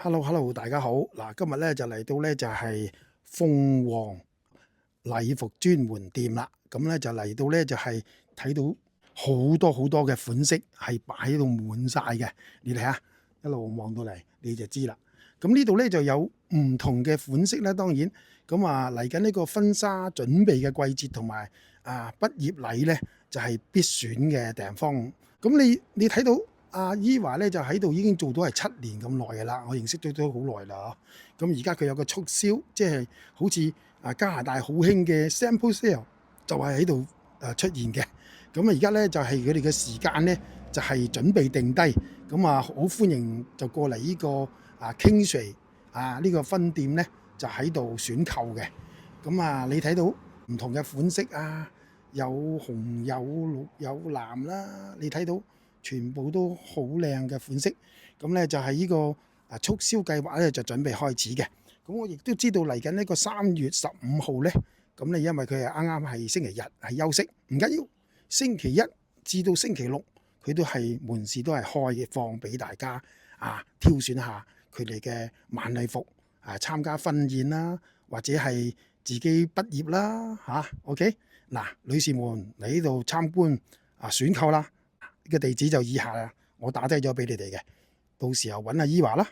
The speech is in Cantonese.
Hello，大家好。嗱，今日咧就嚟到咧就係鳳凰禮服專門店啦。咁咧就嚟到咧就係睇到好多嘅款式係擺喺度滿晒嘅。你睇下，一路望到嚟你就知啦。咁呢度咧就有唔同嘅款式啦。當然，咁嚟緊呢個婚紗準備嘅季節同埋畢業禮咧就係必選嘅地方。咁你睇到阿伊華咧就喺度已經做到係7年咁耐嘅啦，我認識咗都好耐啦嗬。咁而家佢有個促銷，即係好似加拿大好興嘅 sample sale 就係喺度出現嘅。咁而家咧就係佢哋嘅時間咧就係準備定低，咁好歡迎就過嚟呢個Kingsway 呢個分店咧就喺度選購嘅。咁你睇到唔同嘅款式有紅有綠有藍啦，你睇到全部都好靚嘅款式。咁咧就係呢個促銷計劃咧就準備開始嘅。咁我亦都知道嚟緊呢個3月15號咧，咁你因為佢係啱啱係星期日係休息，唔緊要，星期一至到星期六佢都係門市都係開嘅，放俾大家挑選下佢哋嘅晚禮服參加婚宴啦，或者係自己畢業啦OK。嗱，女士們嚟呢度參觀選購啦，呢個地址就以下啦，我打低咗俾你哋嘅，到時候揾阿伊華啦。